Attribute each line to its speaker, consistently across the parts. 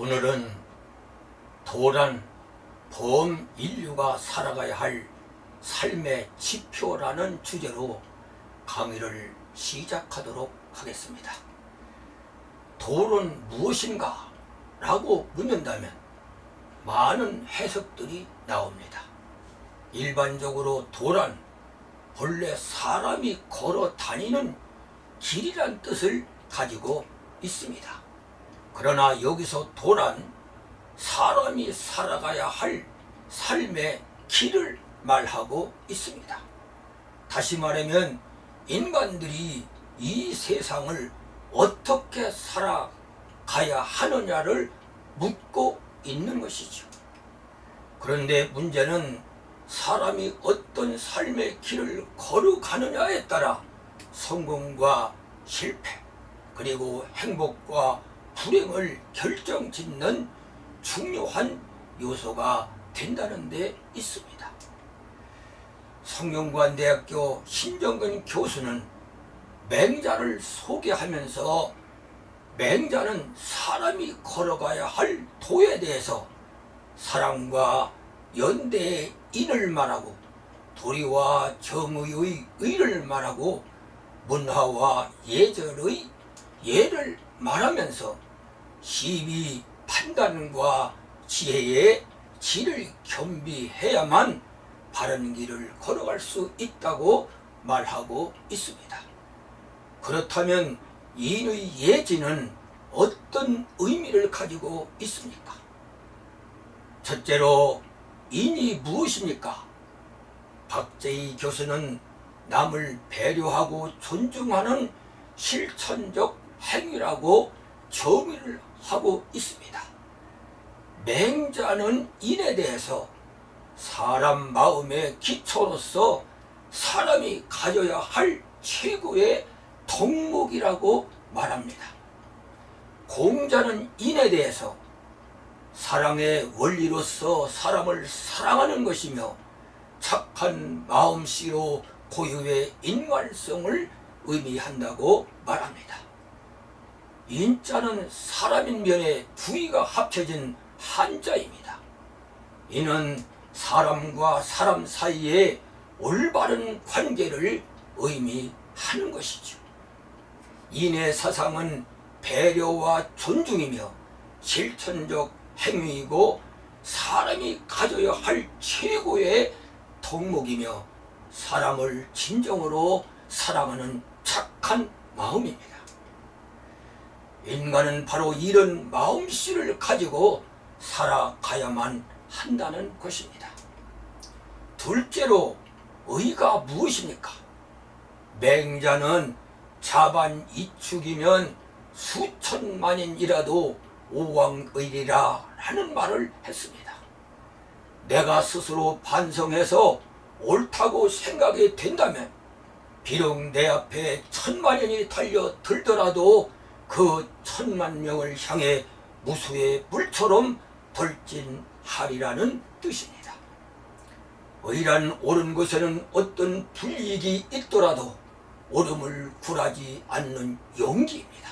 Speaker 1: 오늘은 도란 범인류가 살아가야 할 삶의 지표라는 주제로 강의를 시작하도록 하겠습니다. 도는 무엇인가? 라고 묻는다면 많은 해석들이 나옵니다. 일반적으로 도란 본래 사람이 걸어 다니는 길이란 뜻을 가지고 있습니다. 그러나 여기서 도란 사람이 살아가야 할 삶의 길을 말하고 있습니다. 다시 말하면 인간들이 이 세상을 어떻게 살아가야 하느냐를 묻고 있는 것이죠. 그런데 문제는 사람이 어떤 삶의 길을 걸어가느냐에 따라 성공과 실패, 그리고 행복과 불행을 결정짓는 중요한 요소가 된다는 데 있습니다. 성균관대학교 신정근 교수는 맹자를 소개하면서 맹자는 사람이 걸어가야 할 도에 대해서 사랑과 연대의 인을 말하고 도리와 정의의 의를 말하고 문화와 예절의 예를 말하면서 시비 판단과 지혜의 질을 겸비해야만 바른 길을 걸어갈 수 있다고 말하고 있습니다. 그렇다면 인의 예지는 어떤 의미를 가지고 있습니까? 첫째로 인이 무엇입니까? 박재희 교수는 남을 배려하고 존중하는 실천적 행위라고 정의를 하고 있습니다. 맹자는 인에 대해서 사람 마음의 기초로서 사람이 가져야 할 최고의 덕목이라고 말합니다. 공자는 인에 대해서 사랑의 원리로서 사람을 사랑하는 것이며 착한 마음씨로 고유의 인간성을 의미한다고 말합니다. 인자는 사람인 면에 두이가 합쳐진 한자입니다. 이는 사람과 사람 사이의 올바른 관계를 의미하는 것이죠. 인의 사상은 배려와 존중이며 실천적 행위이고 사람이 가져야 할 최고의 덕목이며 사람을 진정으로 사랑하는 착한 마음입니다. 인간은 바로 이런 마음씨를 가지고 살아가야만 한다는 것입니다. 둘째로 의가 무엇입니까? 맹자는 자반이축이면 수천만인이라도 오왕의리라 하는 말을 했습니다. 내가 스스로 반성해서 옳다고 생각이 된다면 비록 내 앞에 1000만년이 달려들더라도 그 1000만 명을 향해 무수의 불처럼 돌진하리라는 뜻입니다. 의란 옳은 것에는 어떤 불이익이 있더라도 옳음을 굴하지 않는 용기입니다.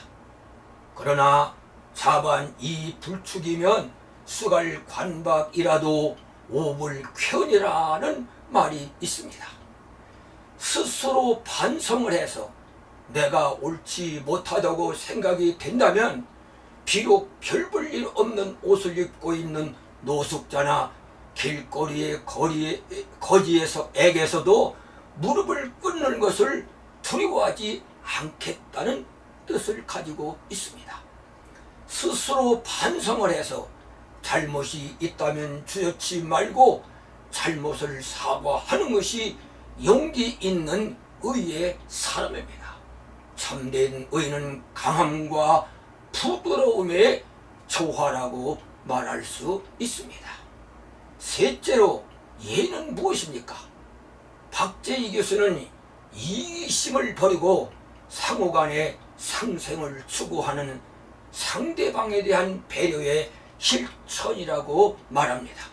Speaker 1: 그러나 자반이 불축이면 수갈 관박이라도 오불견이라는 말이 있습니다. 스스로 반성을 해서 내가 옳지 못하다고 생각이 된다면 비록 별 볼 일 없는 옷을 입고 있는 노숙자나 길거리의 거지에서 액에서도 무릎을 꿇는 것을 두려워하지 않겠다는 뜻을 가지고 있습니다. 스스로 반성을 해서 잘못이 있다면 주저치 말고 잘못을 사과하는 것이 용기 있는 의의 사람입니다. 참된 의는 강함과 부드러움의 조화라고 말할 수 있습니다. 셋째로 예는 무엇입니까? 박재희 교수는 이기심을 버리고 상호간의 상생을 추구하는 상대방에 대한 배려의 실천이라고 말합니다.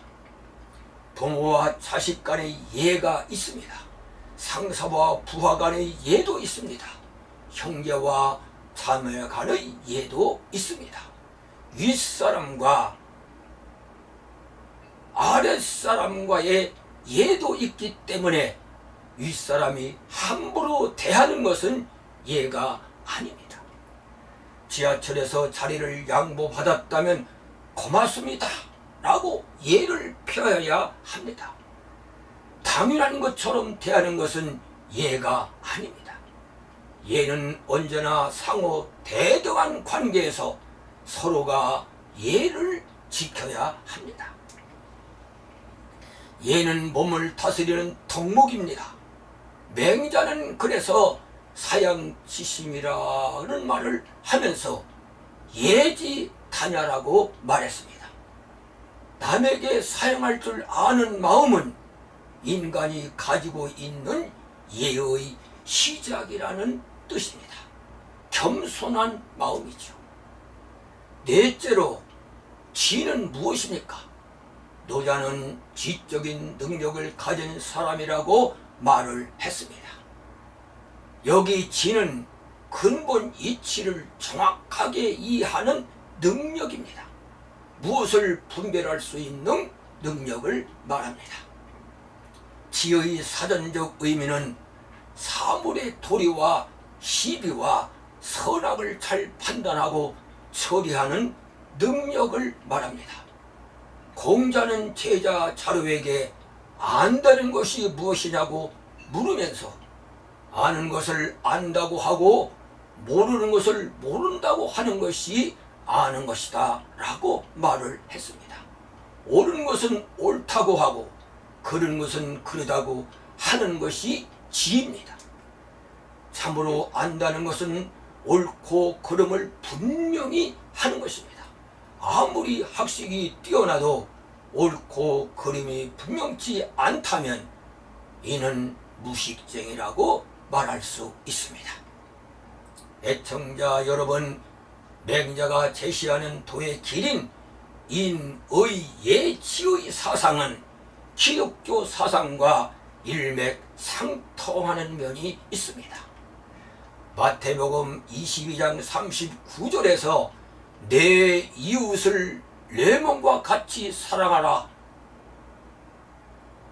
Speaker 1: 부모와 자식 간의 예가 있습니다. 상사와 부하 간의 예도 있습니다. 형제와 자매 간의 예도 있습니다. 윗사람과 아랫사람과의 예도 있기 때문에 윗사람이 함부로 대하는 것은 예가 아닙니다. 지하철에서 자리를 양보받았다면 고맙습니다 라고 예를 표해야 합니다. 당연한 것처럼 대하는 것은 예가 아닙니다. 예는 언제나 상호 대등한 관계에서 서로가 예를 지켜야 합니다. 예는 몸을 다스리는 덕목입니다. 맹자는 그래서 사양지심이라는 말을 하면서 예지다냐라고 말했습니다. 남에게 사양할 줄 아는 마음은 인간이 가지고 있는 예의 시작이라는 뜻입니다. 겸손한 마음이죠. 넷째로 지는 무엇입니까? 노자는 지적인 능력을 가진 사람이라고 말을 했습니다. 여기 지는 근본 이치를 정확하게 이해하는 능력입니다. 무엇을 분별할 수 있는 능력을 말합니다. 지의 사전적 의미는 사물의 도리와 시비와 선악을 잘 판단하고 처리하는 능력을 말합니다. 공자는 제자 자료에게 안다는 것이 무엇이냐고 물으면서 아는 것을 안다고 하고 모르는 것을 모른다고 하는 것이 아는 것이다 라고 말을 했습니다. 옳은 것은 옳다고 하고 그른 것은 그르다고 하는 것이 지입니다. 참으로 안다는 것은 옳고 그름을 분명히 하는 것입니다. 아무리 학식이 뛰어나도 옳고 그름이 분명치 않다면 이는 무식쟁이라고 말할 수 있습니다. 애청자 여러분, 맹자가 제시하는 도의 길인 인의 예치의 사상은 기독교 사상과 일맥상통하는 면이 있습니다. 마태복음 22장 39절에서 내 이웃을 내 몸과 같이 사랑하라.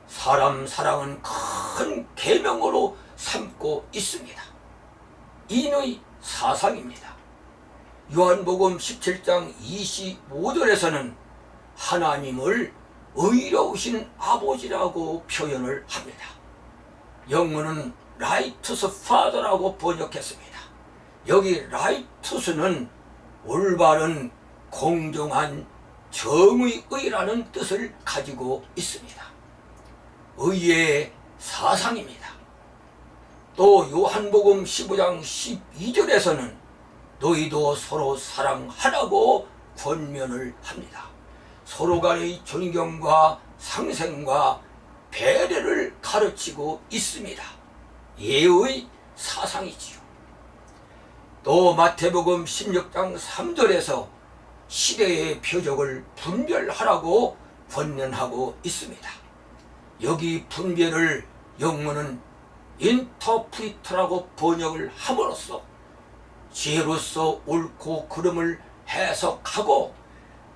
Speaker 1: 사람 사랑은 큰 계명으로 삼고 있습니다. 인의 사상입니다. 요한복음 17장 25절에서는 하나님을 의로우신 아버지라고 표현을 합니다. 영문은 righteous father라고 번역했습니다. 여기 righteous는 올바른, 공정한, 정의라는 뜻을 가지고 있습니다. 의의 사상입니다. 또 요한복음 15장 12절에서는 너희도 서로 사랑하라고 권면을 합니다. 서로 간의 존경과 상생과 배려를 가르치고 있습니다. 예의 사상이지요. 또 마태복음 16장 3절에서 시대의 표적을 분별하라고 권면하고 있습니다. 여기 분별을 영문은 인터프리트라고 번역을 함으로써 지혜로서 옳고 그름을 해석하고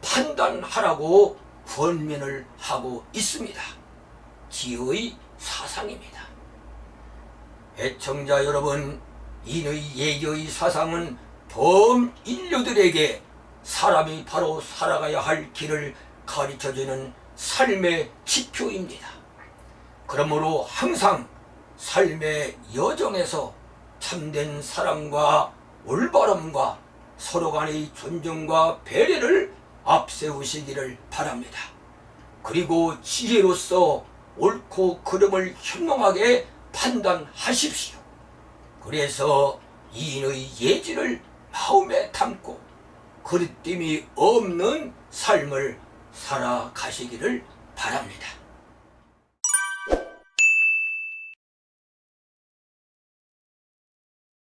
Speaker 1: 판단하라고 권면을 하고 있습니다. 지혜의 사상입니다. 애청자 여러분, 인의 예의 사상은 범인류들에게 사람이 바로 살아가야 할 길을 가르쳐주는 삶의 지표입니다. 그러므로 항상 삶의 여정에서 참된 사랑과 올바름과 서로 간의 존중과 배려를 앞세우시기를 바랍니다. 그리고 지혜로서 옳고 그름을 현명하게 판단하십시오. 그래서 이인의 예지를 마음에 담고 그릇됨이 없는 삶을 살아가시기를 바랍니다.